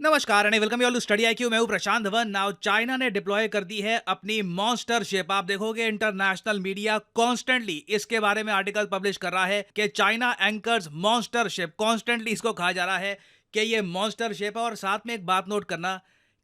नमस्कार and welcome you all to Study IQ. मैं हूं प्रशांत धवन। नाउ चाइना ने डिप्लॉय कर दी है अपनी मॉन्स्टर शिप। आप देखोगे इंटरनेशनल मीडिया कॉन्स्टेंटली इसके बारे में आर्टिकल पब्लिश कर रहा है कि China anchors monster ship. Constantly इसको कहा जा रहा है कि ये मॉन्स्टर शिप है। और साथ में एक बात नोट करना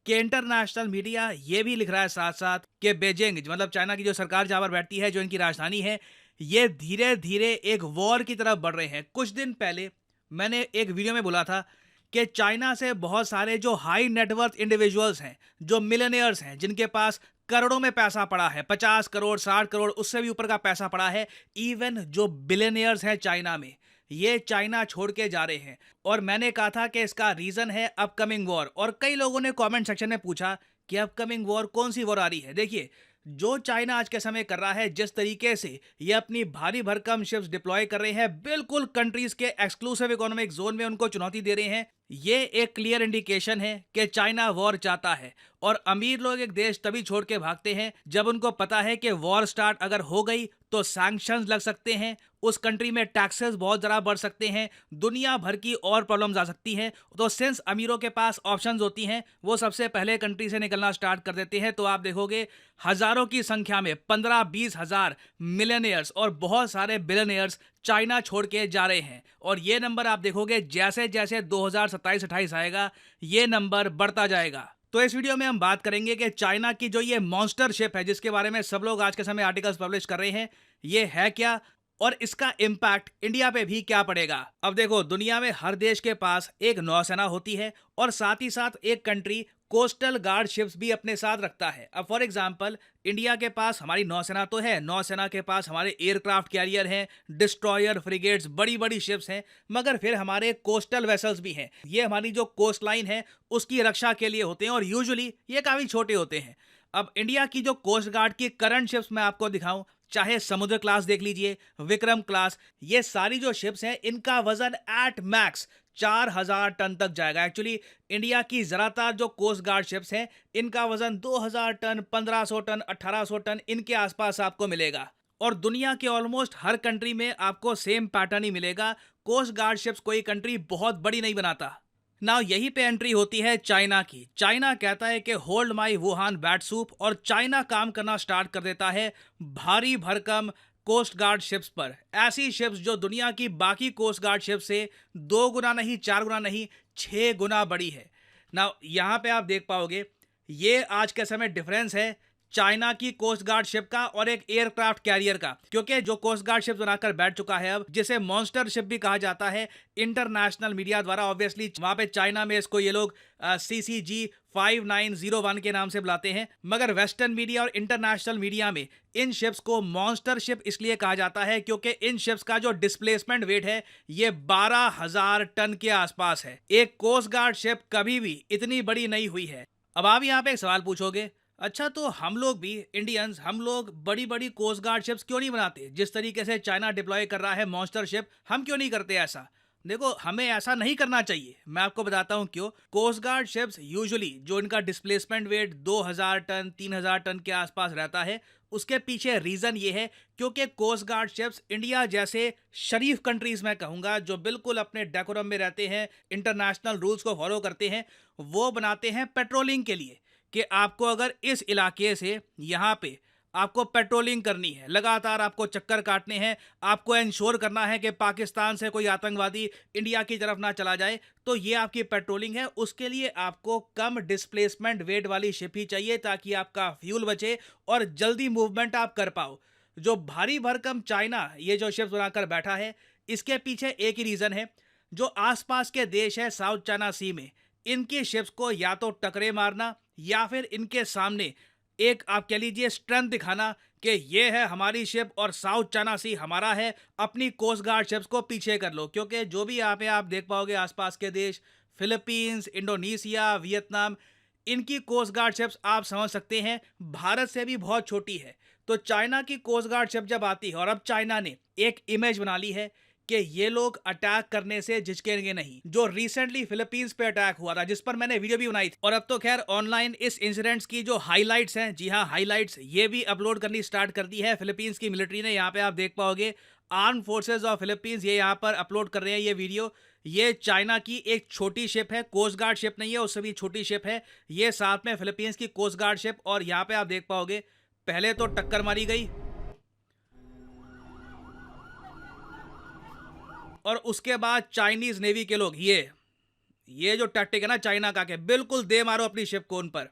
कि इंटरनेशनल मीडिया ये भी लिख रहा है साथ साथ कि बीजिंग मतलब चाइना की जो सरकार जहां पर बैठती है, जो इनकी राजधानी है, ये धीरे धीरे एक वॉर की तरफ बढ़ रहे हैं। कुछ दिन पहले मैंने एक वीडियो में बोला था कि चाइना से बहुत सारे जो हाई नेटवर्थ इंडिविजुअल्स हैं, जो मिलियनियर्स हैं, जिनके पास करोड़ों में पैसा पड़ा है, 50 करोड़ 60 करोड़ उससे भी ऊपर का पैसा पड़ा है, इवन जो बिलियनियर्स हैं चाइना में, ये चाइना छोड़ के जा रहे हैं। और मैंने कहा था कि इसका रीजन है अपकमिंग वॉर। और कई लोगों ने कमेंट सेक्शन में पूछा कि अपकमिंग वॉर कौन सी वॉर आ रही है। देखिए, जो चाइना आज के समय कर रहा है, जिस तरीके से ये अपनी भारी भरकम शिप्स डिप्लॉय कर रहे हैं, बिल्कुल कंट्रीज के एक्सक्लूसिव इकोनॉमिक जोन में उनको चुनौती दे रहे हैं, ये एक क्लियर इंडिकेशन है कि चाइना वॉर चाहता है। और अमीर लोग एक देश तभी छोड़ के भागते हैं जब उनको पता है कि वॉर स्टार्ट अगर हो गई तो सैंक्शंस लग सकते हैं, उस कंट्री में टैक्सेस बहुत ज़्यादा बढ़ सकते हैं, दुनिया भर की और प्रॉब्लम्स आ सकती हैं। तो सिंस अमीरों के पास ऑप्शंस होती हैं, वो सबसे पहले कंट्री से निकलना स्टार्ट कर देते हैं। तो आप देखोगे हजारों की संख्या में 15-20 हजार मिलियनियर्स और बहुत सारे बिलियनियर्स चाइना छोड़ के जा रहे हैं। और ये नंबर आप देखोगे जैसे जैसे 2027-28 आएगा, ये नंबर बढ़ता जाएगा। तो इस वीडियो में हम बात करेंगे कि चाइना की जो ये मॉन्स्टर शिप है, जिसके बारे में सब लोग आज के समय आर्टिकल्स पब्लिश कर रहे हैं, ये है क्या और इसका इम्पैक्ट इंडिया पे भी क्या पड़ेगा। अब देखो, दुनिया में हर देश के पास एक नौसेना होती है और साथ ही साथ एक कंट्री कोस्टल गार्ड शिप्स भी अपने साथ रखता है। अब फॉर एग्जांपल, इंडिया के पास हमारी नौसेना तो है, नौसेना के पास हमारे एयरक्राफ्ट कैरियर हैं, डिस्ट्रॉयर, फ्रिगेट्स, बड़ी बड़ी शिप्स हैं, मगर फिर हमारे कोस्टल वेसल्स भी हैं। ये हमारी जो कोस्ट लाइन है उसकी रक्षा के लिए होते हैं और यूजुअली ये काफ़ी छोटे होते हैं। अब इंडिया की जो कोस्ट गार्ड की करंट शिप्स मैं आपको दिखाऊं, चाहे समुद्र क्लास देख लीजिए, विक्रम क्लास, ये सारी जो शिप्स हैं, इनका वजन एट मैक्स 4000 टन तक जाएगा। एक्चुअली इंडिया की ज़्यादातर जो कोस्ट गार्ड शिप्स हैं, इनका वजन 2000 टन, 1500 टन, 1800 टन इनके आसपास आपको मिलेगा। और दुनिया के ऑलमोस्ट हर कंट्री में आपको सेम पैटर्न ही मिलेगा। कोस्ट गार्ड शिप्स कोई कंट्री बहुत बड़ी नहीं बनाता। नाउ यहीं पे एंट्री होती है चाइना की। चाइना कहता है कि hold my Wuhan bat soup, और चाइना काम करना स्टार्ट कर देता है भारी भरकम कोस्ट गार्ड शिप्स पर। ऐसी शिप्स जो दुनिया की बाकी कोस्ट गार्ड शिप से 2 गुना नहीं, 4 गुना नहीं, 6 गुना बड़ी है। नाउ यहाँ पे आप देख पाओगे, ये आज के समय डिफरेंस है चाइना की कोस्ट गार्ड शिप का और एक एयरक्राफ्ट कैरियर का। क्योंकि जो कोस्ट गार्ड शिप बनाकर बैठ चुका है अब, जिसे मॉन्स्टर शिप भी कहा जाता है इंटरनेशनल मीडिया द्वारा, ऑब्वियसली वहां पे चाइना में इसको ये लोग CCG 5901 के नाम से बुलाते हैं, मगर वेस्टर्न मीडिया और इंटरनेशनल मीडिया में इन शिप्स को मॉन्स्टर शिप इसलिए कहा जाता है क्योंकि इन शिप्स का जो डिस्प्लेसमेंट वेट है ये 12,000 टन के आसपास है। एक कोस्ट गार्ड शिप कभी भी इतनी बड़ी नहीं हुई है। अब आप यहाँ पे एक सवाल पूछोगे, अच्छा तो हम लोग भी इंडियंस, हम लोग बड़ी बड़ी कोस्ट गार्ड शिप्स क्यों नहीं बनाते? जिस तरीके से चाइना डिप्लॉय कर रहा है मॉन्स्टर शिप, हम क्यों नहीं करते ऐसा? देखो, हमें ऐसा नहीं करना चाहिए। मैं आपको बताता हूं क्यों। कोस्ट गार्ड शिप्स यूजुअली जो इनका डिस्प्लेसमेंट वेट 2000 टन 3000 टन के आसपास रहता है, उसके पीछे रीजन ये है क्योंकि कोस्ट गार्ड शिप्स इंडिया जैसे शरीफ कंट्रीज में कहूंगा, जो बिल्कुल अपने डेकोरम में रहते हैं, इंटरनेशनल रूल्स को फॉलो करते हैं, वो बनाते हैं पेट्रोलिंग के लिए। कि आपको अगर इस इलाके से यहाँ पे आपको पेट्रोलिंग करनी है, लगातार आपको चक्कर काटने हैं, आपको इंश्योर करना है कि पाकिस्तान से कोई आतंकवादी इंडिया की तरफ ना चला जाए, तो ये आपकी पेट्रोलिंग है। उसके लिए आपको कम डिस्प्लेसमेंट वेट वाली शिप ही चाहिए ताकि आपका फ्यूल बचे और जल्दी मूवमेंट आप कर पाओ। जो भारी भरकम चाइना ये जो शिप्स बनाकर बैठा है, इसके पीछे एक ही रीज़न है। जो आसपास के देश है साउथ चाइना सी में, इनकी शिप्स को या तो टकरे मारना या फिर इनके सामने एक आप कह लीजिए स्ट्रेंथ दिखाना कि ये है हमारी शिप और साउथ चाइना सी हमारा है, अपनी कोस्ट गार्ड शिप्स को पीछे कर लो। क्योंकि जो भी यहाँ पे आप देख पाओगे आसपास के देश, फिलीपींस, इंडोनेशिया, वियतनाम, इनकी कोस्ट गार्ड शिप्स आप समझ सकते हैं भारत से भी बहुत छोटी है। तो चाइना की कोस्ट गार्ड शिप जब आती है, और अब चाइना ने एक इमेज बना ली है कि ये लोग अटैक करने से झिझकेंगे नहीं। जो रिसेंटली फिलीपींस पे अटैक हुआ था, जिस पर मैंने वीडियो भी बनाई थी, और अब तो खैर ऑनलाइन इस इंसिडेंट्स की जो हाइलाइट्स हैं, जी हाँ हाइलाइट्स, ये भी अपलोड करनी स्टार्ट कर दी है फिलीपींस की मिलिट्री ने। यहाँ पे आप देख पाओगे आर्म फोर्सेज ऑफ फिलीपींस ये यहाँ पर अपलोड कर रहे हैं ये वीडियो। ये चाइना की एक छोटी शिप है, कोस्ट गार्ड शिप नहीं है, उससे भी छोटी शिप है। ये साथ में फिलीपींस की कोस्ट गार्ड शिप, और यहाँ पे आप देख पाओगे पहले तो टक्कर मारी गई और उसके बाद चाइनीज नेवी के लोग ये जो टैक्टिक है ना चाइना का, के बिल्कुल दे मारो अपनी शिप को उन पर।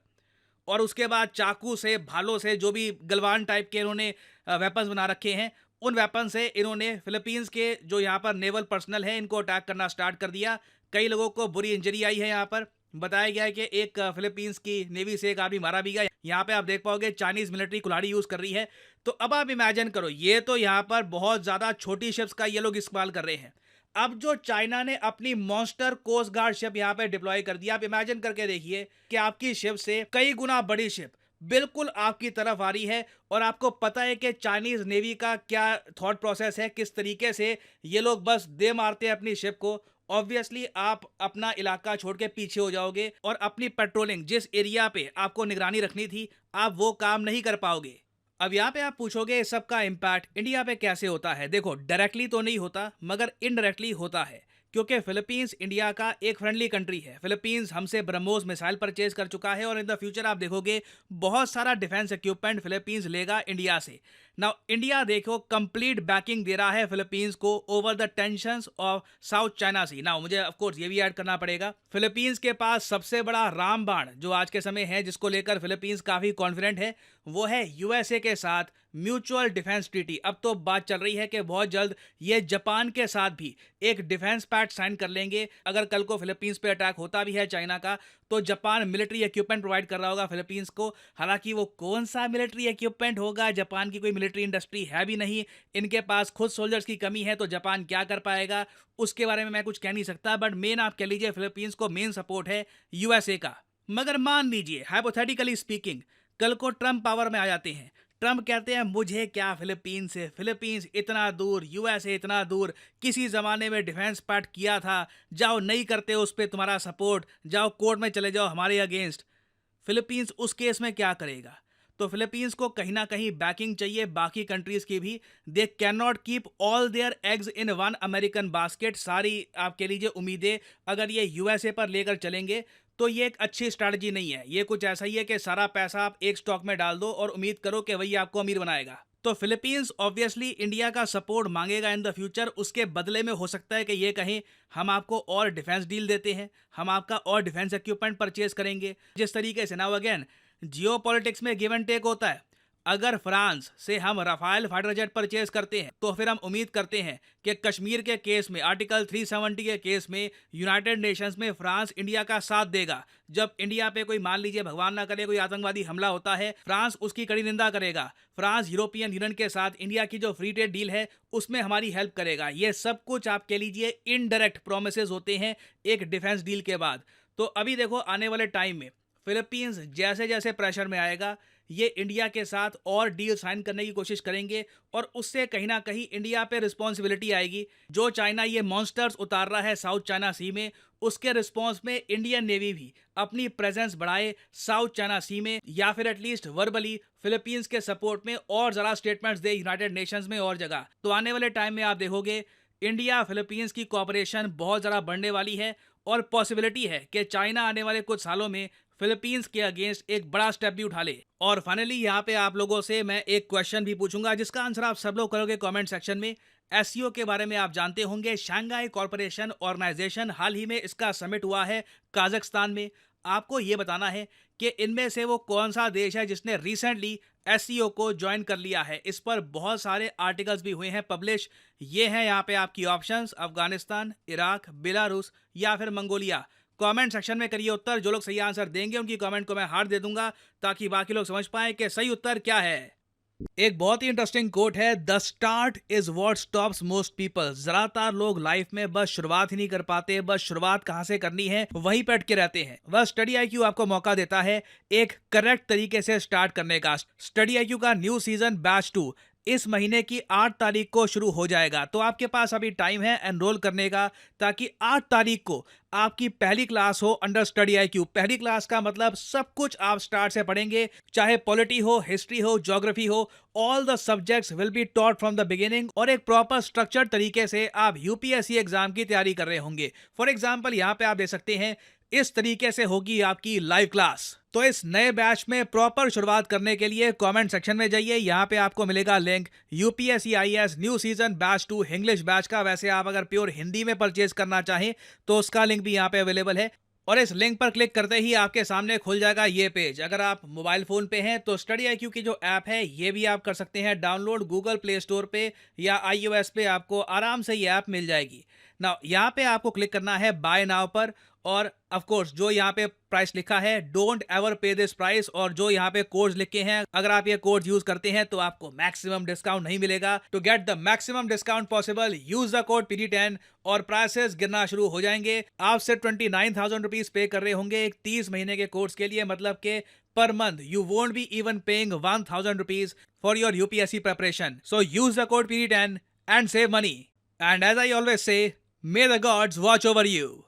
और उसके बाद चाकू से, भालों से, जो भी गलवान टाइप के इन्होंने वेपन्स बना रखे हैं, उन वेपन से इन्होंने फिलीपींस के जो यहाँ पर नेवल पर्सनल है इनको अटैक करना स्टार्ट कर दिया। कई लोगों को बुरी इंजरी आई है। यहाँ पर बताया गया है कि एक फिलीपींस की नेवी से एक आदमी मारा भी गया। यहाँ पे आप देख पाओगे चाइनीज मिलिट्री कुल्हाड़ी यूज कर रही है। तो अब आप इमेजिन करो, ये तो यहाँ पर बहुत ज्यादा छोटी शिप्स का ये लोग इस्तेमाल कर रहे हैं। अब जो चाइना ने अपनी मॉन्स्टर कोस्ट गार्ड शिप यहाँ पे डिप्लॉय कर दिया, आप इमेजिन करके देखिए कि आपकी शिप से कई गुना बड़ी शिप बिल्कुल आपकी तरफ आ रही है, और आपको पता है कि चाइनीज नेवी का क्या थॉट प्रोसेस है, किस तरीके से ये लोग बस दे मारते हैं अपनी शिप को। ऑब्वियसली आप अपना इलाका छोड़ के पीछे हो जाओगे और अपनी पेट्रोलिंग, जिस एरिया पे आपको निगरानी रखनी थी, आप वो काम नहीं कर पाओगे। अब यहाँ पे आप पूछोगे इस सब का इम्पैक्ट इंडिया पे कैसे होता है। देखो, डायरेक्टली तो नहीं होता मगर इनडायरेक्टली होता है, क्योंकि फिलीपींस इंडिया का एक फ्रेंडली कंट्री है। फिलीपींस हमसे ब्रह्मोस मिसाइल परचेज कर चुका है, और इन द फ्यूचर आप देखोगे बहुत सारा डिफेंस इक्विपमेंट फिलीपींस लेगा इंडिया से। नाउ इंडिया देखो कंप्लीट बैकिंग दे रहा है फिलीपींस को over the tensions of South China Sea. Now मुझे ऑफ कोर्स ये भी ऐड करना पड़ेगा, फिलीपींस के पास सबसे बड़ा रामबाण जो आज के समय है, जिसको लेकर फिलीपींस काफी कॉन्फिडेंट है, वो है यूएसए के साथ म्यूचुअल डिफेंस ट्रीटी। अब तो बात चल रही है कि बहुत जल्द ये जापान के साथ भी एक डिफेंस पैक्ट साइन कर लेंगे। अगर कल को फिलीपींस पे अटैक होता भी है चाइना का, तो जापान मिलिट्री इक्विपमेंट प्रोवाइड कर रहा होगा फिलीपींस को। हालांकि वो कौन सा मिलिट्री इक्विपमेंट होगा, जापान की कोई मिलिट्री इंडस्ट्री है भी नहीं, इनके पास खुद सोल्जर्स की कमी है, तो जापान क्या कर पाएगा उसके बारे में मैं कुछ कह नहीं सकता। बट मेन आप कह लीजिए फिलीपींस को मेन सपोर्ट है यूएसए का। मगर मान लीजिए हाइपोथेटिकली स्पीकिंग, कल को ट्रम्प पावर में आ जाते हैं। ट्रम्प कहते हैं मुझे क्या फिलीपींस से, फिलीपींस इतना दूर, यूएसए इतना दूर, किसी जमाने में डिफेंस पैक्ट किया था, जाओ नहीं करते उस पर तुम्हारा सपोर्ट, जाओ कोर्ट में चले जाओ हमारे अगेंस्ट। फिलीपींस उस केस में क्या करेगा? तो फिलीपींस को कहीं ना कहीं बैकिंग चाहिए बाकी कंट्रीज की भी। They can not keep all their eggs in one American basket. सारी आप कह लीजिए उम्मीदें अगर ये यूएसए पर लेकर चलेंगे तो ये एक अच्छी स्ट्रैटेजी नहीं है। ये कुछ ऐसा ही है कि सारा पैसा आप एक स्टॉक में डाल दो और उम्मीद करो कि वही आपको अमीर बनाएगा। तो फिलीपींस ऑब्वियसली इंडिया का सपोर्ट मांगेगा इन द फ्यूचर। उसके बदले में हो सकता है कि ये कहें हम आपको और डिफेंस डील देते हैं, हम आपका और डिफेंस इक्विपमेंट परचेज करेंगे। जिस तरीके से नाउ अगेन जियो पॉलिटिक्स में गिव एंड टेक होता है। अगर फ्रांस से हम राफेल फाइटर जेट परचेज करते हैं तो फिर हम उम्मीद करते हैं कि कश्मीर के केस में, आर्टिकल 370 के केस में, यूनाइटेड नेशंस में फ्रांस इंडिया का साथ देगा। जब इंडिया पे कोई, मान लीजिए भगवान ना करे, कोई आतंकवादी हमला होता है, फ्रांस उसकी कड़ी निंदा करेगा। फ्रांस यूरोपियन यूनियन के साथ इंडिया की जो फ्री ट्रेड डील है उसमें हमारी हेल्प करेगा। ये सब कुछ आप कह लीजिए इनडायरेक्ट प्रोमिसेस होते हैं एक डिफेंस डील के बाद। तो अभी देखो आने वाले टाइम में फिलीपींस जैसे जैसे प्रेशर में आएगा, ये इंडिया के साथ और डील साइन करने की कोशिश करेंगे, और उससे कहीं ना कहीं इंडिया पे रिस्पॉन्सिबिलिटी आएगी। जो चाइना ये मॉन्स्टर्स उतार रहा है साउथ चाइना सी में, उसके रिस्पॉन्स में इंडियन नेवी भी अपनी प्रेजेंस बढ़ाए साउथ चाइना सी में, या फिर एटलीस्ट वर्बली फिलीपींस के सपोर्ट में और जरा स्टेटमेंट्स दे यूनाइटेड नेशंस में और जगह। तो आने वाले टाइम में आप देखोगे इंडिया फिलीपींस की कोऑपरेशन बहुत ज़्यादा बढ़ने वाली है, और पॉसिबिलिटी है कि चाइना आने वाले कुछ सालों में फिलीपींस के अगेंस्ट एक बड़ा स्टेप भी उठा ले। और फाइनली यहाँ पे आप लोगों से मैं एक क्वेश्चन भी पूछूंगा जिसका आंसर आप सब लोग करोगे कमेंट सेक्शन में। एससीओ के बारे में आप जानते होंगे, शंघाई कॉरपोरेशन ऑर्गेनाइजेशन, हाल ही में इसका समिट हुआ है काजाख्स्तान में। आपको ये बताना है कि इनमें से वो कौन सा देश है जिसने रिसेंटली एससीओ को ज्वाइन कर लिया है। इस पर बहुत सारे आर्टिकल्स भी हुए हैं पब्लिश। ये हैं यहाँ पे आपकी ऑप्शंस, अफगानिस्तान, इराक, बेलारूस या फिर मंगोलिया। कमेंट सेक्शन में करिए उत्तर। जो लोग सही आंसर देंगे उनकी कमेंट को मैं हार्ट दे दूंगा ताकि बाकी लोग समझ पाए कि सही उत्तर क्या है। एक बहुत ही इंटरेस्टिंग कोट है, the start is what stops most people. ज्यादातर लोग लाइफ में बस शुरुआत ही नहीं कर पाते, बस शुरुआत कहां से करनी है वहीं पे अटके रहते हैं। बस स्टडी आईक्यू आपको मौका देता है एक करेक्ट तरीके से स्टार्ट करने का। स्टडी आईक्यू का न्यू सीजन बैच 2 इस महीने की 8 तारीख को शुरू हो जाएगा। तो आपके पास अभी टाइम है एनरोल करने का, ताकि 8 तारीख को आपकी पहली क्लास हो अंडर स्टडी आईक्यू। पहली क्लास का मतलब सब कुछ आप स्टार्ट से पढ़ेंगे, चाहे पॉलिटी हो, हिस्ट्री हो, ज्योग्राफी हो, all the subjects will be taught from the beginning, और एक प्रॉपर स्ट्रक्चर्ड तरीके से आप यूपीएससी एग्जाम की तैयारी कर रहे होंगे। फॉर एग्जाम्पल यहाँ पे आप देख सकते हैं, इस तरीके से होगी आपकी लाइव क्लास। तो इस नए बैच में प्रॉपर शुरुआत करने के लिए कमेंट सेक्शन में जाइए, यहाँ पे आपको मिलेगा link UPSC IAS new season batch 2 English batch का। वैसे आप अगर प्योर हिंदी में परचेज करना चाहें तो उसका लिंक भी यहाँ पे अवेलेबल है, और इस लिंक पर क्लिक करते ही आपके सामने खुल जाएगा ये पेज। अगर आप मोबाइल फोन पे हैं तो स्टडी आईक्यू की जो ऐप है ये भी आप कर सकते हैं डाउनलोड गूगल प्ले स्टोर पे या iOS पे, आपको आराम से ये ऐप मिल जाएगी। नाउ यहाँ पे आपको क्लिक करना है बाय नाउ पर, और ऑफ कोर्स जो यहाँ पे प्राइस लिखा है डोंट एवर पे दिस प्राइस, और जो यहाँ पे कोड्स लिखे हैं अगर आप ये कोड्स यूज करते हैं तो आपको मैक्सिमम डिस्काउंट नहीं मिलेगा। To get the maximum discount possible use the code PD10 और प्राइसेस गिरना शुरू हो जाएंगे। आप सिर्फ 29,000 रुपीज पे कर रहे होंगे एक 30 महीने के कोर्स के लिए, मतलब के per month you won't be even paying 1,000 rupees for your UPSC preparation. So use the code PD10 and save money. And as I always say, may the gods watch over you.